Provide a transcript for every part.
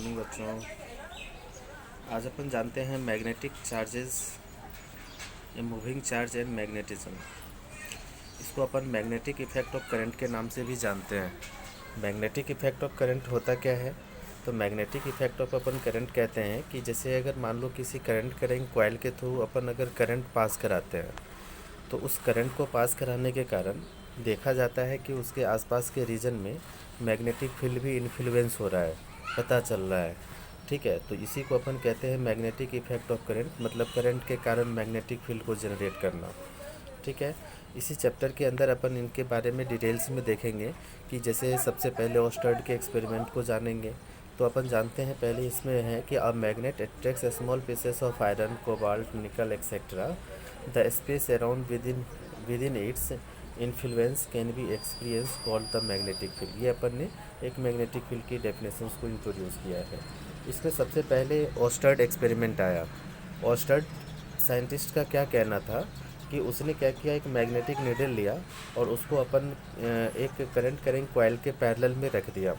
Morning बच्चों। आज अपन जानते हैं magnetic charges, a moving charge and magnetism. इसको अपन मैग्नेटिक इफेक्ट ऑफ करंट के नाम से भी जानते हैं। मैग्नेटिक इफेक्ट ऑफ करंट होता क्या है? तो magnetic effect of upon current कहते हैं कि जैसे अगर मान लो किसी करंट करेंट कॉइल के थ्रू अपन अगर करंट पास कराते हैं, तो उस करंट को पास कराने के कारण देखा जाता है कि उसके आसपास के रीजन में मैग्नेटिक फील्ड भी इन्फ्लुएंस हो रहा है, पता चल रहा है। ठीक है, तो इसी को अपन कहते हैं मैग्नेटिक इफेक्ट ऑफ करंट, मतलब करंट के कारण मैग्नेटिक फील्ड को जनरेट करना। ठीक है, इसी चैप्टर के अंदर अपन इनके बारे में डिटेल्स में देखेंगे कि जैसे सबसे पहले ऑस्टर्ड के एक्सपेरिमेंट को जानेंगे। तो अपन जानते हैं पहले इसमें है कि a magnet attracts small pieces of iron, cobalt, nickel etcetera. The space around within its influence can be experience called the magnetic field. ये अपन ने एक मैग्नेटिक फील्ड की डेफिनेशंस को इंट्रोड्यूस किया है। इसमें सबसे पहले ऑस्टर्ड एक्सपेरिमेंट आया। ऑस्टर्ड साइंटिस्ट का क्या कहना था कि उसने क्या किया, एक मैग्नेटिक नीडल लिया और उसको अपन एक करंट करेंट कॉइल के पैरेलल में रख दिया।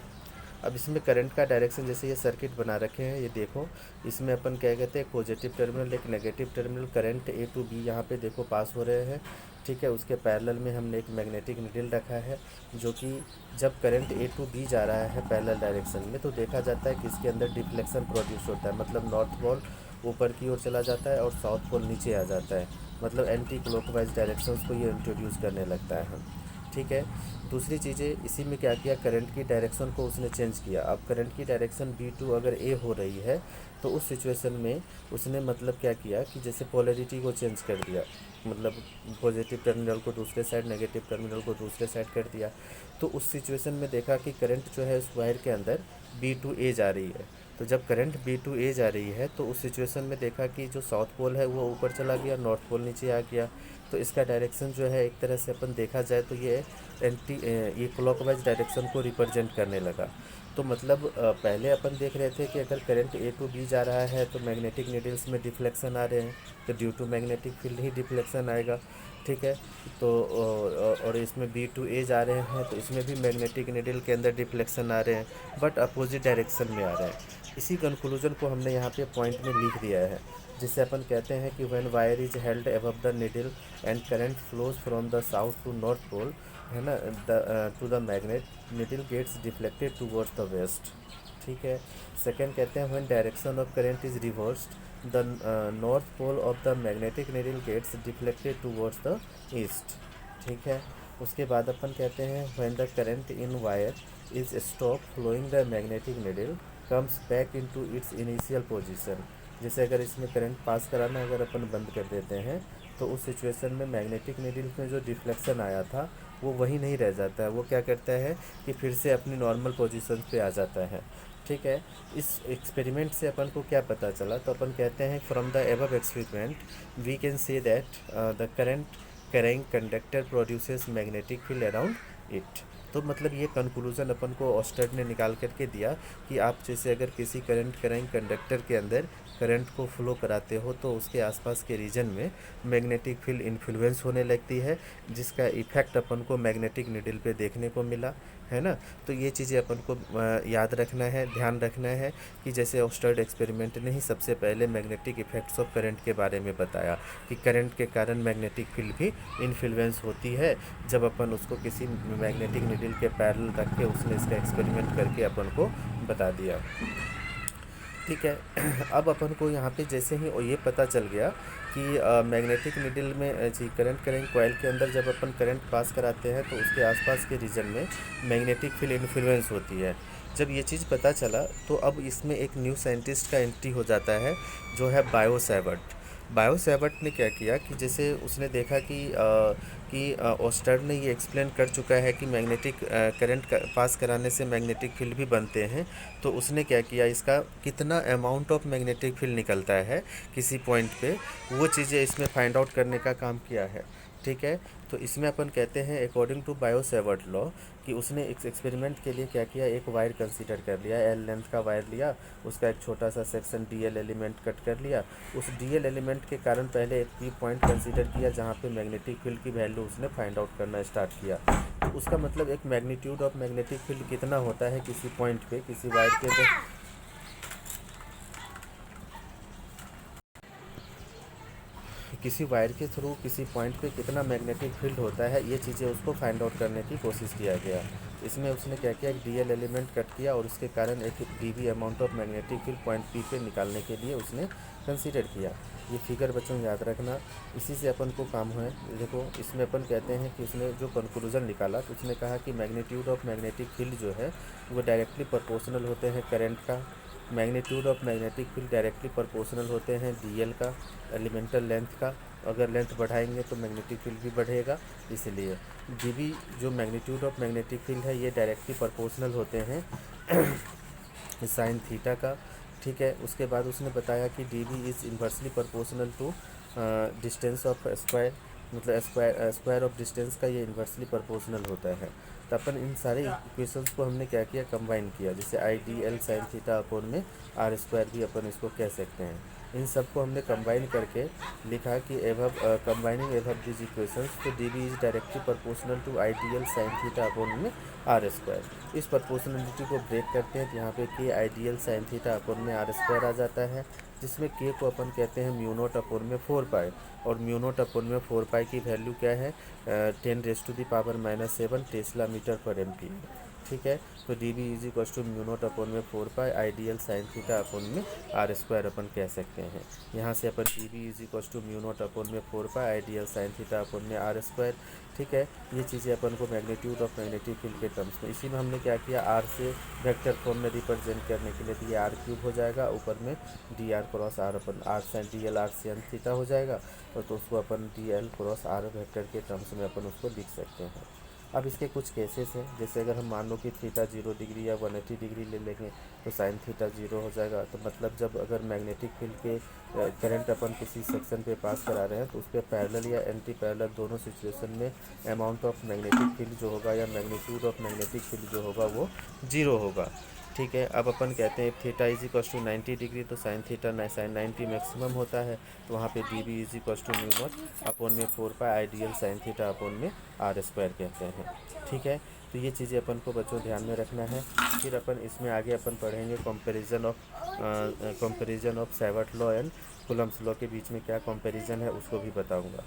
अब इसमें करंट का डायरेक्शन, जैसे ये सर्किट बना रखे हैं, ये देखो, इसमें अपन क्या कहते हैं, पॉजिटिव टर्मिनल एक negative terminal, current A to B यहाँ पे देखो पास हो रहे हैं। ठीक है, उसके पैरेलल में हमने एक मैग्नेटिक नीडल रखा है, जो कि जब करंट ए टू बी जा रहा है पैरेलल डायरेक्शन में, तो देखा जाता है कि इसके अंदर डिफ्लेक्शन प्रोड्यूस होता है। मतलब नॉर्थ पोल ऊपर की ओर चला जाता है और साउथ पोल नीचे आ जाता है। मतलब एंटी क्लॉकवाइज डायरेक्शंस को ये इंट्रोड्यूस करने लगता है। ठीक है, दूसरी चीज़ें इसी में क्या किया, करंट की डायरेक्शन को उसने चेंज किया। अब करंट की डायरेक्शन B2 अगर ए हो रही है, तो उस सिचुएशन में उसने मतलब क्या किया कि जैसे पोलैरिटी को चेंज कर दिया, मतलब पॉजिटिव टर्मिनल को दूसरे साइड, नेगेटिव टर्मिनल को दूसरे साइड कर दिया। तो उस सिचुएशन में देखा कि करंट जो है उस वायर के अंदर B2A जा रही है। तो जब करंट B2A जा रही है, तो उस सिचुएशन में देखा कि जो साउथ पोल है वो ऊपर चला गया, नॉर्थ पोल नीचे आ गया। तो इसका डायरेक्शन जो है एक तरह से अपन देखा जाए तो ये ये क्लॉकवाइज डायरेक्शन को रिप्रेजेंट करने लगा। तो मतलब पहले अपन देख रहे थे कि अगर करंट ए टू बी जा रहा है तो मैग्नेटिक नीडल्स में डिफ्लेक्शन आ रहे हैं, तो ड्यू टू मैग्नेटिक फील्ड ही डिफ्लेक्शन आएगा। ठीक है, तो और इसमें B2A जा रहे हैं तो इसमें भी मैग्नेटिक नीडल के अंदर डिफ्लेक्शन आ रहे हैं, बट अपोजिट डायरेक्शन में आ रहे हैं। इसी कंक्लूजन को हमने यहाँ पे पॉइंट में लिख दिया है, जिससे अपन कहते हैं कि when wire is held above the needle and current flows from the south to north pole, है ना, to the magnet, needle gets deflected towards the west. ठीक है, सेकेंड कहते हैं when direction of current is reversed, the north pole of the magnetic needle gets deflected towards the east. ठीक है, उसके बाद अपन कहते हैं when the current in wire is stop flowing, the magnetic needle comes back into its initial position. जैसे अगर इसमें करंट पास कराना अगर अपन बंद कर देते हैं, तो उस सिचुएशन में मैग्नेटिक नीडल में जो डिफ्लेक्शन आया था वो वहीं नहीं रह जाता है, वो क्या करता है कि फिर से अपनी नॉर्मल पोजीशन पे आ जाता है। ठीक है, इस एक्सपेरिमेंट से अपन को क्या पता चला, तो अपन कहते हैं from the above experiment we can say that the current carrying conductor produces magnetic field around it. तो मतलब ये कंक्लूजन अपन को ऑस्टर्ड ने निकाल करके दिया कि आप जैसे अगर किसी करंट कैरिंग कंडक्टर के अंदर करंट को फ्लो कराते हो, तो उसके आसपास के रीजन में मैग्नेटिक फील्ड इन्फ्लुएंस होने लगती है, जिसका इफेक्ट अपन को मैग्नेटिक नीडल पे देखने को मिला, है ना। तो ये चीज़ें अपन को याद रखना है, ध्यान रखना है कि जैसे ऑस्टर्ड एक्सपेरिमेंट ने ही सबसे पहले मैग्नेटिक इफेक्ट्स ऑफ करंट के बारे में बताया कि करंट के कारण मैग्नेटिक फील्ड भी इन्फ्लुएंस होती है। जब अपन उसको किसी मैग्नेटिक नीडल के पैरेलल रख के उसने इसका एक्सपेरिमेंट करके अपन को बता दिया। ठीक है, अब अपन को यहाँ पे जैसे ही ये पता चल गया कि मैग्नेटिक नीडल में जी करंट करेंट कॉइल के अंदर जब अपन करंट पास कराते हैं तो उसके आसपास के रीजन में मैग्नेटिक फील्ड इन्फ्लुएंस होती है। जब ये चीज़ पता चला तो अब इसमें एक न्यू साइंटिस्ट का एंट्री हो जाता है, जो है बायो सैवर्ट। बायो सैवर्ट ने क्या किया कि जैसे उसने देखा कि ऑस्टर्ड ने ये एक्सप्लेन कर चुका है कि मैग्नेटिक करंट पास कराने से मैग्नेटिक फील्ड भी बनते हैं, तो उसने क्या किया, इसका कितना अमाउंट ऑफ मैग्नेटिक फील्ड निकलता है किसी पॉइंट पे, वो चीज़ें इसमें फाइंड आउट करने का काम किया है। ठीक है, तो इसमें अपन कहते हैं according to Biot Savart law कि उसने इस एक्सपेरिमेंट के लिए क्या किया, एक वायर कंसीडर कर लिया, एल लेंथ का वायर लिया, उसका एक छोटा सा सेक्शन DL एलिमेंट कट कर लिया। उस DL एलिमेंट के कारण पहले एक की पॉइंट कंसीडर किया जहाँ पे मैग्नेटिक फील्ड की वैल्यू उसने फाइंड आउट करना स्टार्ट किया। तो उसका मतलब एक मैग्नीट्यूड ऑफ मैग्नेटिक फील्ड कितना होता है किसी पॉइंट पे, किसी वायर के किसी वायर के थ्रू किसी पॉइंट पे कितना मैग्नेटिक फील्ड होता है, ये चीज़ें उसको फाइंड आउट करने की कोशिश किया गया। इसमें उसने क्या किया, एक डीएल एलिमेंट कट किया और उसके कारण एक dB amount of magnetic field point P पे निकालने के लिए उसने कंसीडर किया। ये फिगर बच्चों याद रखना, इसी से अपन को काम है। देखो इसमें अपन कहते हैं कि उसने जो कंक्लूजन निकाला तो उसने कहा कि मैग्नीट्यूड ऑफ मैग्नेटिक फील्ड जो है वो डायरेक्टली प्रोपोर्शनल होते हैं करंट का। Magnitude of magnetic field directly proportional होते हैं डीएल का, एलिमेंटल लेंथ का। अगर लेंथ बढ़ाएंगे तो मैग्नेटिक फील्ड भी बढ़ेगा, इसलिए डीबी जो मैग्नीट्यूड ऑफ मैग्नेटिक फील्ड है ये डायरेक्टली प्रोपोर्शनल होते हैं साइन थीटा का। ठीक है, उसके बाद उसने बताया कि D B is inversely proportional to distance of square, मतलब स्क्वायर ऑफ डिस्टेंस का ये इन्वर्सली प्रोपोर्शनल होता है। तो अपन इन सारे इक्वेशंस को हमने क्या किया, कंबाइन किया। जैसे आई d l sine theta upon में आर स्क्वायर भी अपन इसको कह सकते हैं। इन सब को हमने कंबाइन करके लिखा कि above combining above this equations, तो d B is directly proportional to I d l sine theta upon में आर स्क्वायर। इस प्रोपोर्शनलिटी को ब्रेक करते हैं तो यहाँ पे k ideal sine theta upon में आर स्क्वायर आ जाता है, जिसमें के को अपन कहते हैं म्यू नोट अपॉन में 4 पाई, और म्यू नोट अपॉन में 4 पाई की वैल्यू क्या है, 10⁻⁻⁷ टेस्ला मीटर पर एम्पीयर। ठीक है, तो d B is equal to mu naught upon में 4 pi ideal sine theta upon में आर स्क्वायर अपन कह सकते हैं। यहाँ से अपन d B is equal to mu naught upon में 4 pi ideal sine theta upon में आर स्क्वायर। ठीक है, ये चीज़ें अपन को मैग्नीट्यूड ऑफ मैग्नेटिक फील्ड के टर्म्स में, इसी में हमने क्या किया, आर से वेक्टर फॉर्म में रिप्रेजेंट करने के लिए, तो ये आर क्यूब हो जाएगा, ऊपर में डी आर क्रॉस आर अपन r sine d l r sine theta हो जाएगा, और तो उसको अपन d l cross r vector के टर्म्स में अपन उसको लिख सकते हैं। अब इसके कुछ केसेस हैं, जैसे अगर हम मान लो कि थीटा 0 डिग्री या 180 डिग्री ले लेंगे तो साइन थीटा 0 हो जाएगा। तो मतलब जब अगर मैग्नेटिक फील्ड के करंट अपन किसी सेक्शन पे पास करा रहे हैं तो उस पर पैरेलल या एंटी पैरेलल दोनों सिचुएशन में अमाउंट ऑफ मैग्नेटिक फील्ड जो होगा या मैग्नीट्यूड ऑफ मैग्नेटिक फील्ड जो होगा वो 0 होगा। ठीक है, अब अपन कहते हैं theta is equal to 90 degree, तो साइन थीटा साइन 90 मैक्सिमम होता है, तो वहाँ पे D B is equal to mu naught upon में 4 pi ideal sine theta upon में आर स्क्वायर कहते हैं। ठीक है, तो ये चीज़ें अपन को बच्चों ध्यान में रखना है। फिर अपन इसमें आगे अपन पढ़ेंगे comparison of Savart law and Coulomb's law के बीच में क्या कंपैरिजन है उसको भी बताऊँगा।